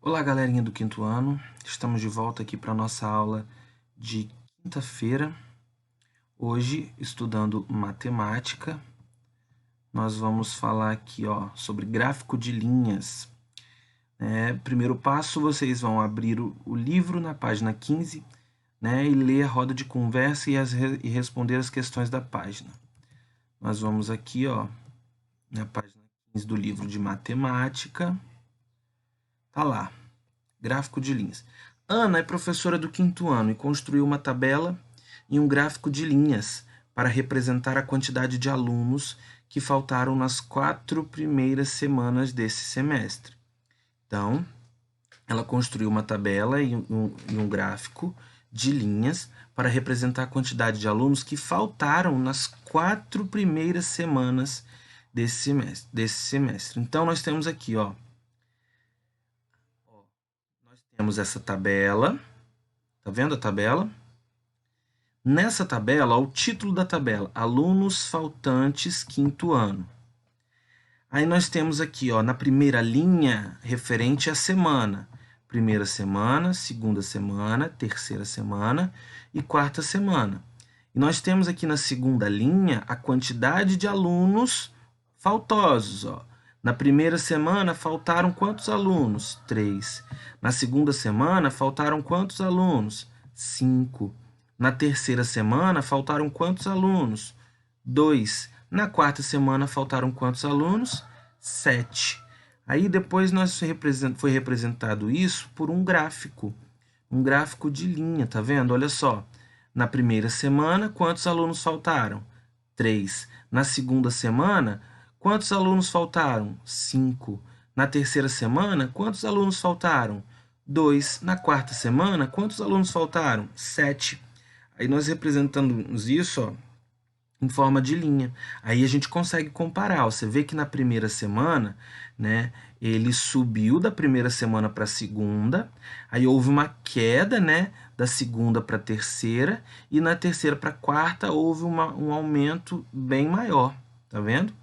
Olá, galerinha do quinto ano. Estamos de volta aqui para a nossa aula de quinta-feira. Hoje, estudando matemática, nós vamos falar aqui sobre gráfico de linhas. Primeiro passo, vocês vão abrir o livro na página 15, e ler a roda de conversa e responder as questões da página. Nós vamos aqui na página 15 do livro de matemática. Tá lá. Gráfico de linhas. Ana é professora do quinto ano e construiu uma tabela e um gráfico de linhas para representar a quantidade de alunos que faltaram nas 4 primeiras semanas desse semestre. Então, ela construiu uma tabela e um gráfico de linhas para representar a quantidade de alunos que faltaram nas 4 primeiras semanas desse semestre. Então, nós temos aqui, temos essa tabela, tá vendo a tabela? Nessa tabela, o título da tabela, alunos faltantes quinto ano. Aí nós temos aqui, na primeira linha, referente à semana. Primeira semana, segunda semana, terceira semana e quarta semana. E nós temos aqui na segunda linha a quantidade de alunos faltosos, Na primeira semana, faltaram quantos alunos? 3. Na segunda semana, faltaram quantos alunos? 5. Na terceira semana, faltaram quantos alunos? 2. Na quarta semana, faltaram quantos alunos? 7. Aí depois foi representado isso por um gráfico de linha, tá vendo? Olha só, na primeira semana, quantos alunos faltaram? 3. Na segunda semana, quantos alunos faltaram? 5. Na terceira semana, quantos alunos faltaram? 2. Na quarta semana, quantos alunos faltaram? 7. Aí nós representamos isso em forma de linha. Aí a gente consegue comparar. Você vê que na primeira semana, ele subiu da primeira semana para a segunda, aí houve uma queda, da segunda para a terceira, e na terceira para a quarta houve um aumento bem maior, tá vendo?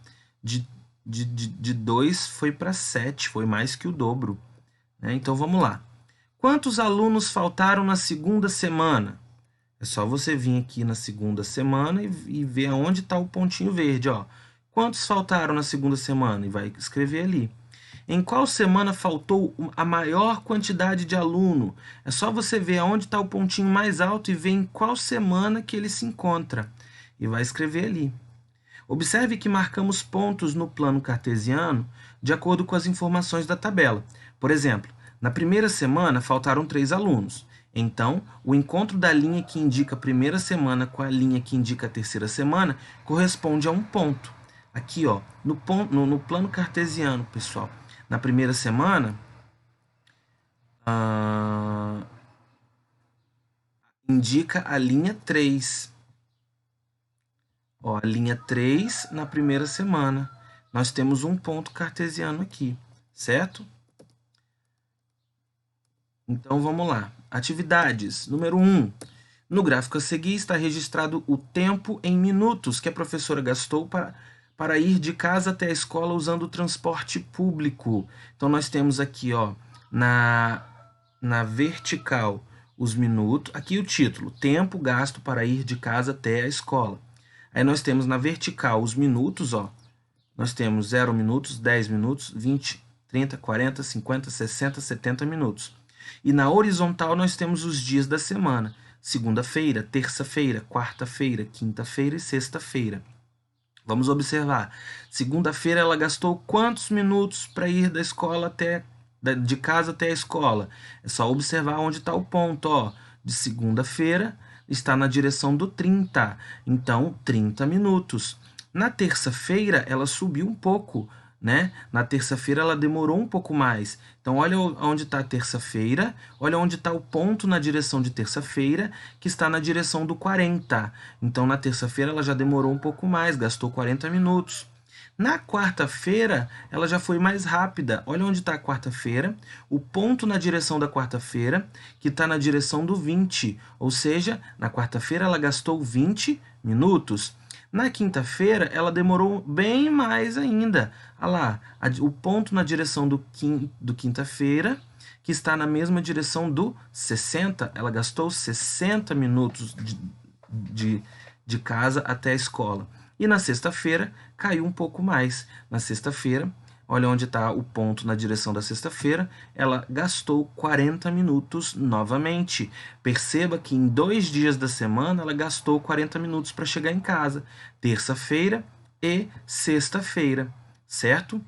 De 2 foi para 7, foi mais que o dobro. Então vamos lá. Quantos alunos faltaram na segunda semana? É só você vir aqui na segunda semana e ver aonde está o pontinho verde. Quantos faltaram na segunda semana? E vai escrever ali. Em qual semana faltou a maior quantidade de aluno? É só você ver aonde está o pontinho mais alto e ver em qual semana que ele se encontra. E vai escrever ali. Observe que marcamos pontos no plano cartesiano de acordo com as informações da tabela. Por exemplo, na primeira semana faltaram 3 alunos. Então, o encontro da linha que indica a primeira semana com a linha que indica a terceira semana corresponde a um ponto. Aqui, no plano cartesiano, pessoal, na primeira semana, indica a linha 3. A linha 3 na primeira semana. Nós temos um ponto cartesiano aqui, certo? Então, vamos lá. Atividades. Número 1. No gráfico a seguir está registrado o tempo em minutos que a professora gastou para ir de casa até a escola usando o transporte público. Então, nós temos aqui, na vertical, os minutos. Aqui o título, tempo gasto para ir de casa até a escola. Aí nós temos na vertical os minutos, nós temos 0 minutos, 10 minutos, 20, 30, 40, 50, 60, 70 minutos. E na horizontal nós temos os dias da semana, segunda-feira, terça-feira, quarta-feira, quinta-feira e sexta-feira. Vamos observar, segunda-feira ela gastou quantos minutos para ir da escola de casa até a escola? É só observar onde está o ponto, de segunda-feira, está na direção do 30, então 30 minutos. Na terça-feira ela subiu um pouco, Na terça-feira ela demorou um pouco mais. Então olha onde está a terça-feira, olha onde está o ponto na direção de terça-feira, que está na direção do 40. Então na terça-feira ela já demorou um pouco mais, gastou 40 minutos. Na quarta-feira, ela já foi mais rápida. Olha onde está a quarta-feira, o ponto na direção da quarta-feira, que está na direção do 20. Ou seja, na quarta-feira ela gastou 20 minutos. Na quinta-feira, ela demorou bem mais ainda. Olha lá, o ponto na direção do quinta-feira, que está na mesma direção do 60. Ela gastou 60 minutos de casa até a escola. E na sexta-feira caiu um pouco mais. Na sexta-feira, olha onde está o ponto na direção da sexta-feira, ela gastou 40 minutos novamente. Perceba que em 2 dias da semana ela gastou 40 minutos para chegar em casa. Terça-feira e sexta-feira, certo?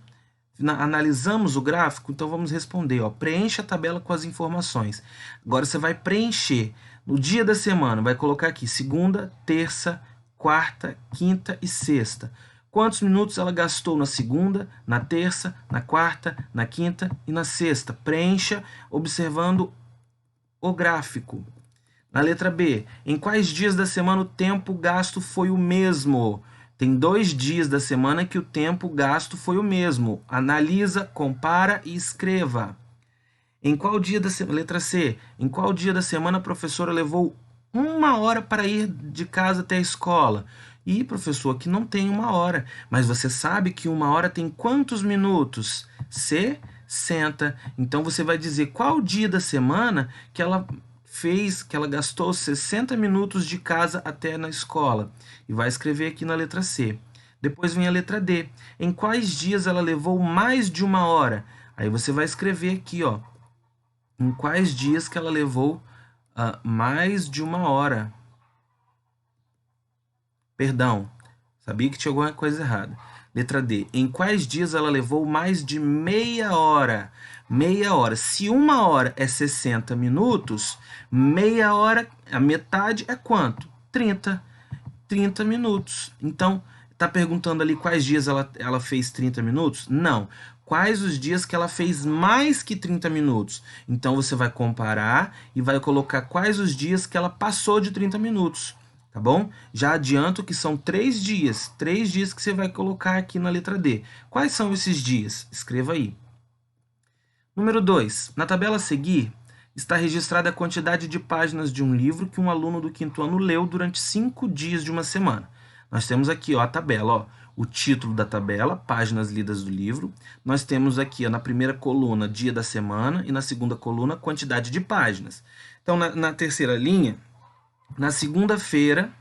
Analisamos o gráfico, então vamos responder. Ó, preencha a tabela com as informações. Agora você vai preencher no dia da semana, vai colocar aqui segunda, terça, quarta, quinta e sexta. Quantos minutos ela gastou na segunda, na terça, na quarta, na quinta e na sexta? Preencha observando o gráfico. Na letra B, em quais dias da semana o tempo gasto foi o mesmo? Tem 2 dias da semana que o tempo gasto foi o mesmo. Analisa, compara e escreva. Em qual dia da semana? Letra C. Em qual dia da semana a professora levou 1 hora para ir de casa até a escola? Ih, professor, aqui não tem 1 hora. Mas você sabe que 1 hora tem quantos minutos? 60. Então você vai dizer qual dia da semana que ela gastou 60 minutos de casa até na escola. E vai escrever aqui na letra C. Depois vem a letra D. Em quais dias ela levou mais de 1 hora? Aí você vai escrever aqui, ó, em quais dias que ela levou mais de 1 hora. Perdão, sabia que tinha alguma coisa errada. Letra D. Em quais dias ela levou mais de meia hora? Meia hora. Se 1 hora é 60 minutos, meia hora, a metade é quanto? 30 minutos. Então, tá perguntando ali quais dias ela fez 30 minutos? Não. Quais os dias que ela fez mais que 30 minutos? Então, você vai comparar e vai colocar quais os dias que ela passou de 30 minutos. Tá bom? Já adianto que são 3 dias. 3 dias que você vai colocar aqui na letra D. Quais são esses dias? Escreva aí. Número 2. Na tabela a seguir, está registrada a quantidade de páginas de um livro que um aluno do 5º ano leu durante 5 dias de uma semana. Nós temos aqui, ó, a tabela, ó, o título da tabela, páginas lidas do livro. Nós temos aqui, ó, na primeira coluna, dia da semana, e na segunda coluna, quantidade de páginas. Então, na terceira linha, na segunda-feira,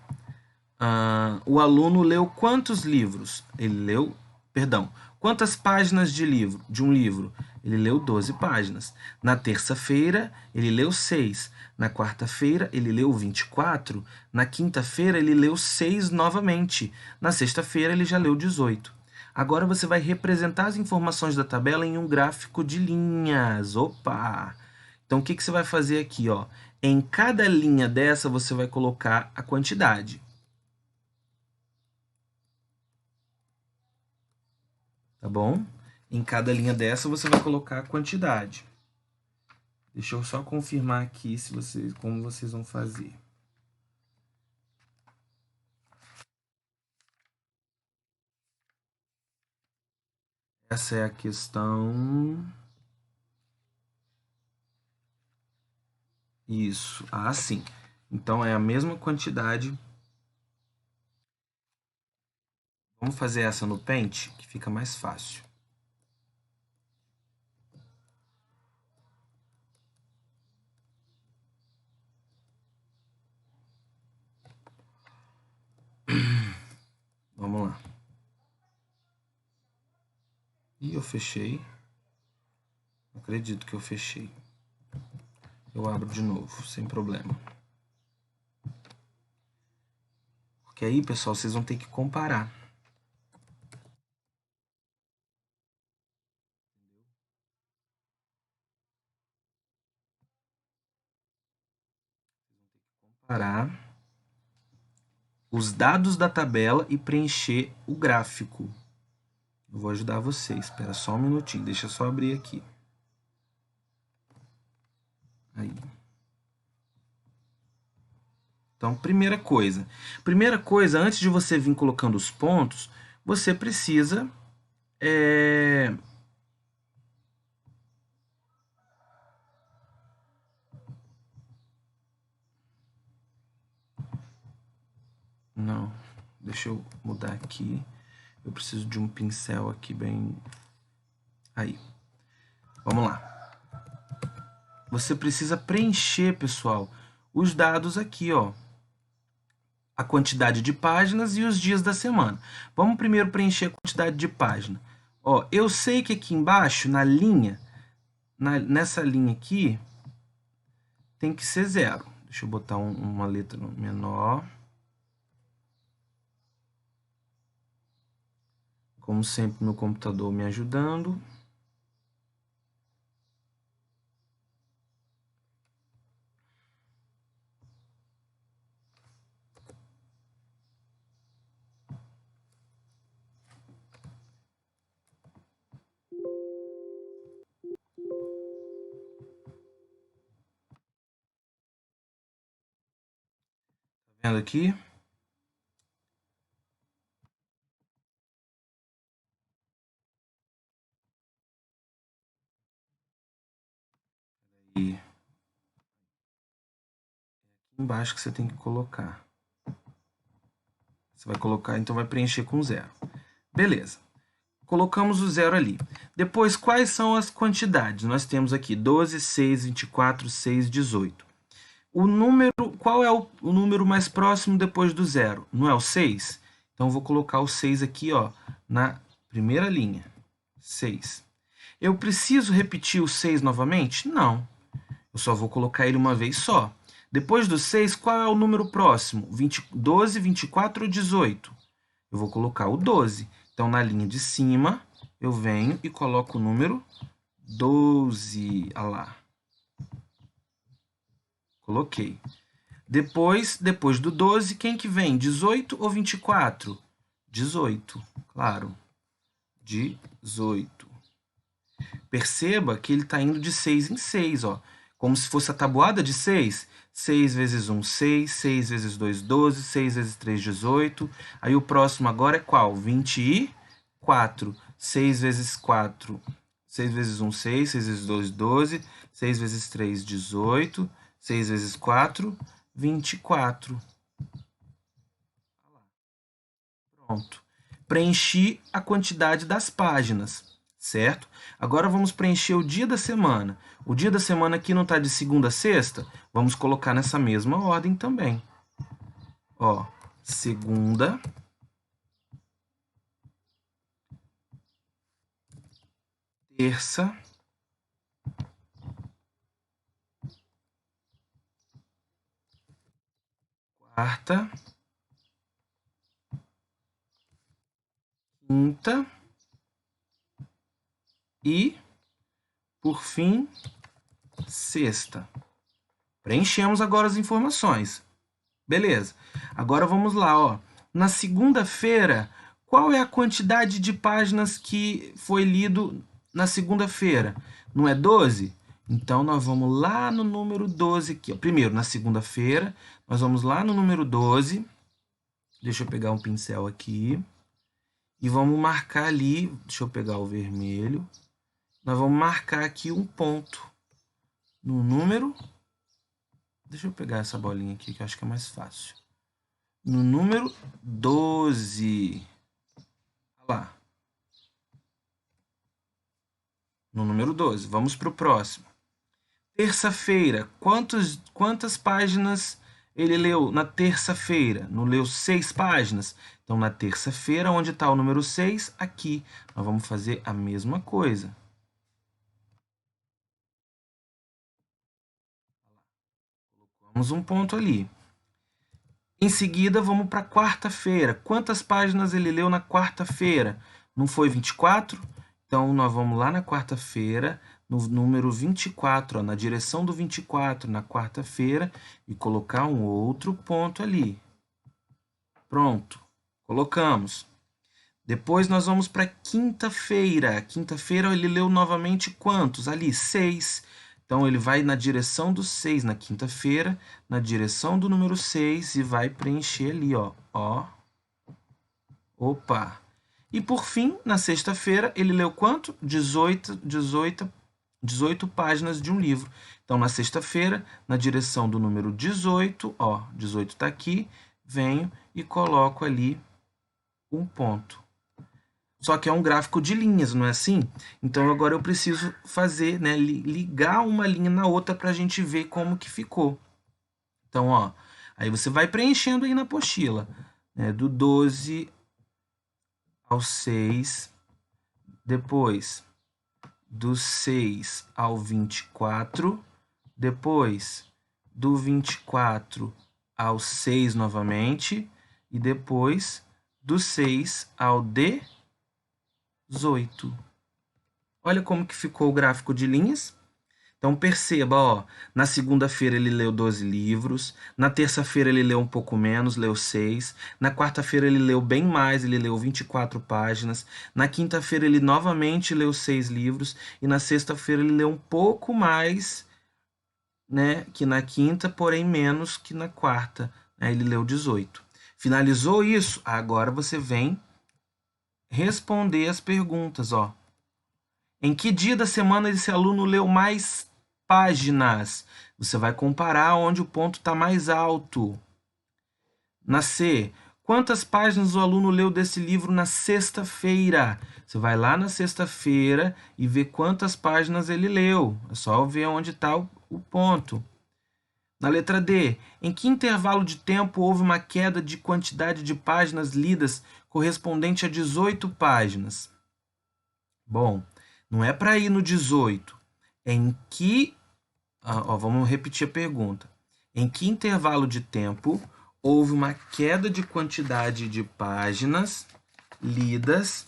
o aluno leu quantos livros? Quantas páginas de um livro? Ele leu 12 páginas. Na terça-feira, ele leu 6. Na quarta-feira, ele leu 24. Na quinta-feira, ele leu 6 novamente. Na sexta-feira, ele já leu 18. Agora você vai representar as informações da tabela em um gráfico de linhas. Opa! Então, o que você vai fazer aqui? Ó? Em cada linha dessa, você vai colocar a quantidade. Tá bom? Em cada linha dessa você vai colocar a quantidade. Deixa eu só confirmar aqui como vocês vão fazer. Essa é a questão. Isso. Ah, sim. Então é a mesma quantidade. Vamos fazer essa no Paint, que fica mais fácil. Vamos lá. E eu fechei. Não acredito que eu fechei. Eu abro de novo, sem problema. Porque aí, pessoal, vocês vão ter que comparar. Comparar os dados da tabela e preencher o gráfico. Eu vou ajudar vocês. Espera só um minutinho. Deixa eu só abrir aqui. Aí. Então, primeira coisa, antes de você vir colocando os pontos, você precisa Não, deixa eu mudar aqui. Eu preciso de um pincel aqui bem... Aí. Vamos lá. você precisa preencher, pessoal, os dados aqui, ó. A quantidade de páginas e os dias da semana. Vamos primeiro preencher a quantidade de página. Ó, eu sei que aqui embaixo, na linha, nessa linha aqui, tem que ser 0. Deixa eu botar uma letra menor. Como sempre, meu computador me ajudando. Tá vendo aqui? E aqui embaixo que você tem que colocar. Você vai colocar, então vai preencher com 0. Beleza. Colocamos o 0 ali. Depois, quais são as quantidades? Nós temos aqui 12, 6, 24, 6, 18. O número, qual é o número mais próximo depois do 0? Não é o 6? Então, vou colocar o 6 aqui, ó, na primeira linha. 6. Eu preciso repetir o 6 novamente? Não. Eu só vou colocar ele uma vez só. Depois do 6, qual é o número próximo? 12, 24 ou 18? Eu vou colocar o 12. Então, na linha de cima, eu venho e coloco o número 12. Olha lá. Coloquei. Depois do 12, quem que vem? 18 ou 24? 18, claro. 18. Perceba que ele está indo de 6 em 6, ó. Como se fosse a tabuada de 6. 6 vezes 1, 6. 6 vezes 2, 12. 6 vezes 3, 18. Aí o próximo agora é qual? 24. 6 vezes 4. 6 vezes 1, 6. 6 vezes 2, 12. 6 vezes 3, 18. 6 vezes 4, 24. Pronto. Preenchi a quantidade das páginas, certo? Agora vamos preencher o dia da semana. O dia da semana aqui não está de segunda a sexta? Vamos colocar nessa mesma ordem também. Ó, segunda, terça, quarta, quinta e, por fim, sexta. Preenchemos agora as informações. Beleza. Agora vamos lá, ó. Na segunda-feira, qual é a quantidade de páginas que foi lido na segunda-feira? Não é 12? Então, nós vamos lá no número 12 aqui. Ó. Primeiro, na segunda-feira, nós vamos lá no número 12. Deixa eu pegar um pincel aqui. E vamos marcar ali, deixa eu pegar o vermelho. Nós vamos marcar aqui um ponto no número. Deixa eu pegar essa bolinha aqui, que eu acho que é mais fácil. No número 12. Olha lá. No número 12. Vamos para o próximo. Terça-feira. Quantas páginas ele leu na terça-feira? Não leu 6 páginas? Então, na terça-feira, onde está o número 6? Aqui. Nós vamos fazer a mesma coisa. Colocamos um ponto ali. Em seguida, vamos para quarta-feira. Quantas páginas ele leu na quarta-feira? Não foi 24? Então, nós vamos lá na quarta-feira, no número 24, ó, na direção do 24, na quarta-feira, e colocar um outro ponto ali. Pronto. Colocamos. Depois, nós vamos para quinta-feira. Quinta-feira, ele leu novamente quantos? Ali, 6. Então, ele vai na direção do 6 na quinta-feira, na direção do número 6 e vai preencher ali, ó. Ó. Opa! E por fim, na sexta-feira, ele leu quanto? 18 páginas de um livro. Então, na sexta-feira, na direção do número 18, ó, 18 está aqui, venho e coloco ali um ponto. Só que é um gráfico de linhas, não é assim? Então agora eu preciso fazer, né, ligar uma linha na outra para a gente ver como que ficou. Então, ó, aí você vai preenchendo aí na apostila, né, do 12 ao 6, depois do 6 ao 24, depois do 24 ao 6 novamente, e depois do 6 ao 18. Olha como que ficou o gráfico de linhas. Então perceba, ó, na segunda-feira ele leu 12 livros, na terça-feira ele leu um pouco menos, leu 6, na quarta-feira ele leu bem mais, ele leu 24 páginas, na quinta-feira ele novamente leu 6 livros, e na sexta-feira ele leu um pouco mais, né, que na quinta, porém menos que na quarta, né, ele leu 18. Finalizou isso? Agora você vem responder as perguntas, ó. Em que dia da semana esse aluno leu mais páginas? Você vai comparar onde o ponto está mais alto. Na C, quantas páginas o aluno leu desse livro na sexta-feira? Você vai lá na sexta-feira e vê quantas páginas ele leu. É só ver onde está o ponto. Na letra D, em que intervalo de tempo houve uma queda de quantidade de páginas lidas correspondente a 18 páginas? Bom, não é para ir no 18. Em que... vamos repetir a pergunta. Em que intervalo de tempo houve uma queda de quantidade de páginas lidas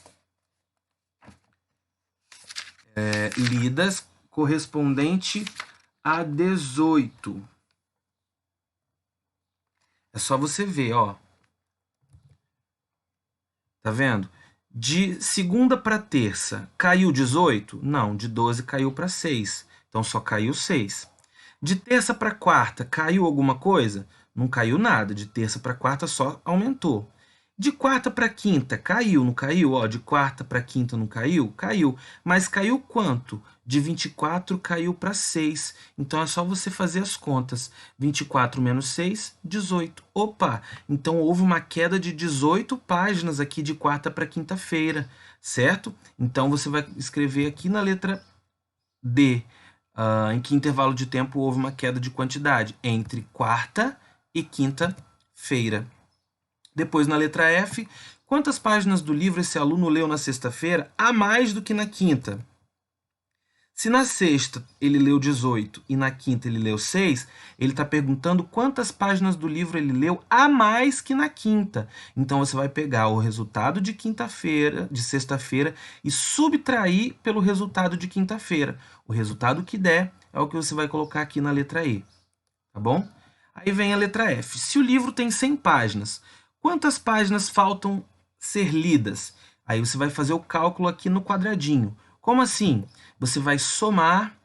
correspondente a 18? É só você ver, ó. Tá vendo? De segunda para terça, caiu 18? Não, de 12 caiu para 6. Então só caiu 6. De terça para quarta, caiu alguma coisa? Não caiu nada. De terça para quarta só aumentou. De quarta para quinta, caiu, não caiu? Ó, de quarta para quinta não caiu? Caiu. Mas caiu quanto? De 24 caiu para 6. Então é só você fazer as contas. 24 menos 6, 18. Opa! Então houve uma queda de 18 páginas aqui de quarta para quinta-feira, certo? Então você vai escrever aqui na letra D. Em que intervalo de tempo houve uma queda de quantidade? Entre quarta e quinta-feira. Depois, na letra F, quantas páginas do livro esse aluno leu na sexta-feira a mais do que na quinta? Se na sexta ele leu 18 e na quinta ele leu 6, ele está perguntando quantas páginas do livro ele leu a mais que na quinta. Então você vai pegar o resultado de quinta-feira, de sexta-feira, e subtrair pelo resultado de quinta-feira. O resultado que der é o que você vai colocar aqui na letra E. Tá bom? Aí vem a letra F. Se o livro tem 100 páginas, quantas páginas faltam ser lidas? Aí você vai fazer o cálculo aqui no quadradinho. Como assim? Você vai somar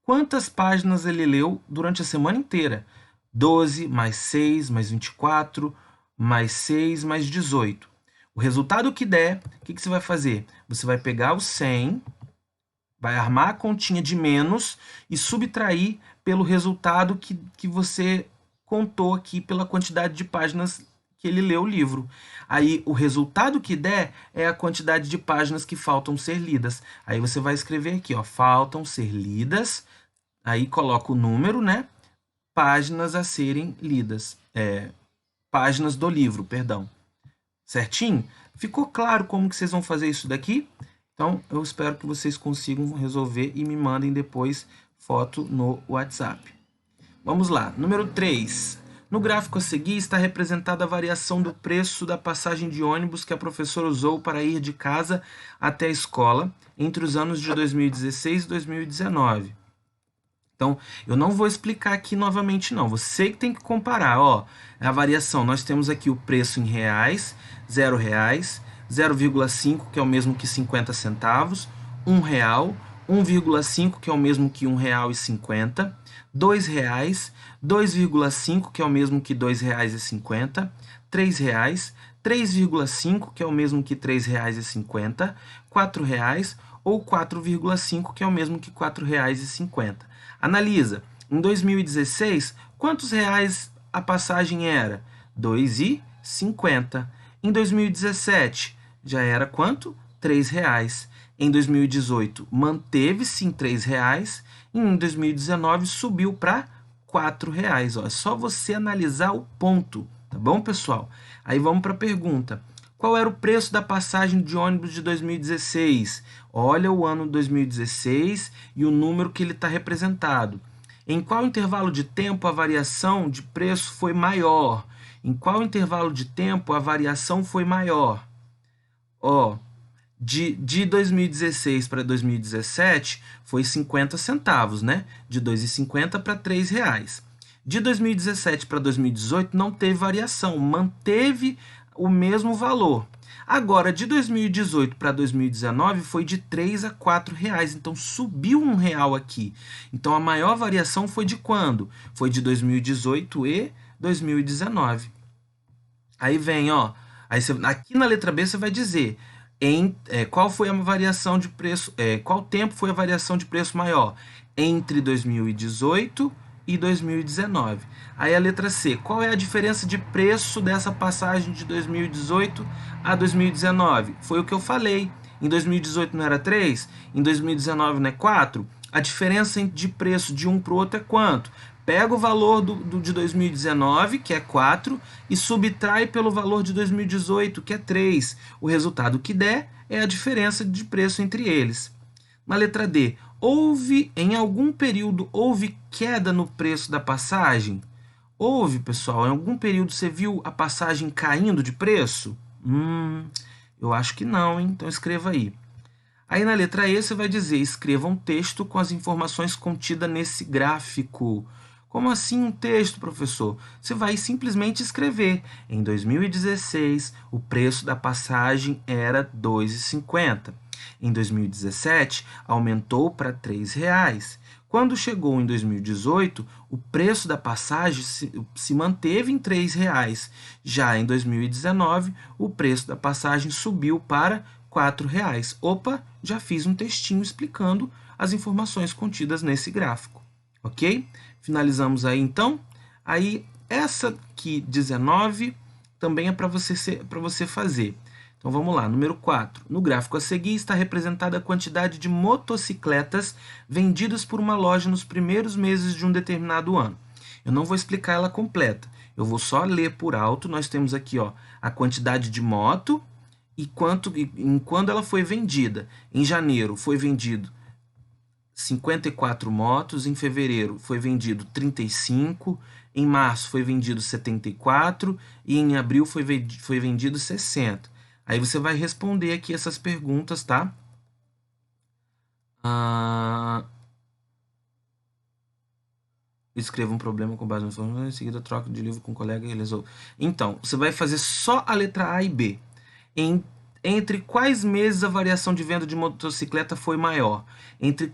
quantas páginas ele leu durante a semana inteira. 12 mais 6 mais 24 mais 6 mais 18. O resultado que der, o que você vai fazer? Você vai pegar o 100, vai armar a continha de menos e subtrair pelo resultado que você contou aqui pela quantidade de páginas que ele leu o livro. Aí o resultado que der é a quantidade de páginas que faltam ser lidas. Aí você vai escrever aqui, ó, faltam ser lidas, aí coloca o número, né? Páginas a serem lidas. Páginas do livro, perdão. Certinho? Ficou claro como que vocês vão fazer isso daqui? Então, eu espero que vocês consigam resolver e me mandem depois foto no WhatsApp. Vamos lá. Número 3. No gráfico a seguir está representada a variação do preço da passagem de ônibus que a professora usou para ir de casa até a escola entre os anos de 2016 e 2019. Então, eu não vou explicar aqui novamente, não. Você que tem que comparar. Ó, a variação, nós temos aqui o preço em reais, R$0, 0,5, que é o mesmo que 50 centavos, R$1, 1,5, que é o mesmo que R$1,50, R$2, 2,5, que é o mesmo que R$2,50, R$3, 3,5, que é o mesmo que R$3,50, R$4 ou 4,5, que é o mesmo que R$4,50. Analisa. Em 2016, quantos reais a passagem era? R$2,50. Em 2017, já era quanto? R$3. Em 2018, manteve-se em R$3 e em 2019 subiu para R$4. Ó, é só você analisar o ponto, tá bom, pessoal? Aí vamos para a pergunta. Qual era o preço da passagem de ônibus de 2016? Olha o ano 2016 e o número que ele está representado. Em qual intervalo de tempo a variação de preço foi maior? Em qual intervalo de tempo a variação foi maior? Ó, de 2016 para 2017 foi 50 centavos, né? De R$ 2,50 para R$3. De 2017 para 2018 não teve variação, manteve o mesmo valor. Agora, de 2018 para 2019 foi de R$3 a R$4, então subiu R$1 aqui. Então a maior variação foi de quando? Foi de 2018 e 2019. Aí vem, ó, aqui na letra B você vai dizer qual foi a variação de preço, qual tempo foi a variação de preço maior? Entre 2018 e 2019. Aí a letra C, qual é a diferença de preço dessa passagem de 2018 a 2019? Foi o que eu falei. Em 2018 não era 3, em 2019 não é 4. A diferença de preço de um para o outro é quanto? Pega o valor de 2019, que é 4, e subtrai pelo valor de 2018, que é 3. O resultado que der é a diferença de preço entre eles. Na letra D, em algum período, houve queda no preço da passagem? Houve, pessoal. Em algum período você viu a passagem caindo de preço? Eu acho que não, hein? Então escreva aí. Aí na letra E você vai dizer, escreva um texto com as informações contidas nesse gráfico. Como assim um texto, professor? Você vai simplesmente escrever. Em 2016, o preço da passagem era R$ 2,50. Em 2017, aumentou para R$3. Quando chegou em 2018, o preço da passagem se manteve em R$3. Já em 2019, o preço da passagem subiu para R$4. Opa, já fiz um textinho explicando as informações contidas nesse gráfico, ok? Finalizamos aí então. Aí essa aqui, 19, também é para você fazer. Então vamos lá, número 4. No gráfico a seguir está representada a quantidade de motocicletas vendidas por uma loja nos primeiros meses de um determinado ano. Eu não vou explicar ela completa, eu vou só ler por alto. Nós temos aqui, ó, a quantidade de moto e quando ela foi vendida. Em janeiro foi vendido 54 motos, em fevereiro foi vendido 35, em março foi vendido 74 e em abril foi vendido 60. Aí você vai responder aqui essas perguntas, tá? Escreva um problema com base na informação, em seguida troca de livro com um colega e resolve. Então, você vai fazer só a letra A e B. Entre quais meses a variação de venda de motocicleta foi maior? Entre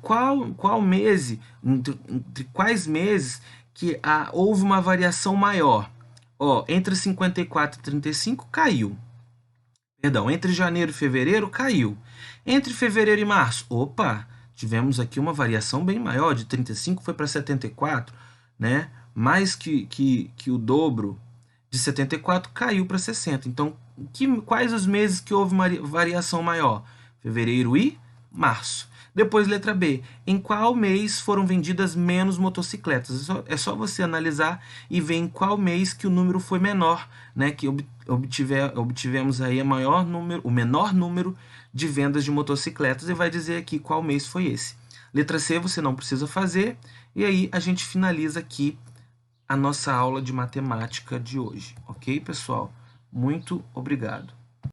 quais meses que houve uma variação maior? Ó, entre 54 e 35 caiu. Perdão, entre janeiro e fevereiro caiu. Entre fevereiro e março, opa, tivemos aqui uma variação bem maior, de 35 foi para 74, né? Mais que o dobro de 74 caiu para 60. Então, quais os meses que houve uma variação maior? Fevereiro e março. Depois, letra B. Em qual mês foram vendidas menos motocicletas? É só você analisar e ver em qual mês que o número foi menor, né? Que obtivemos aí o menor número de vendas de motocicletas, e vai dizer aqui qual mês foi esse. Letra C você não precisa fazer. E aí a gente finaliza aqui a nossa aula de matemática de hoje. Ok, pessoal? Muito obrigado.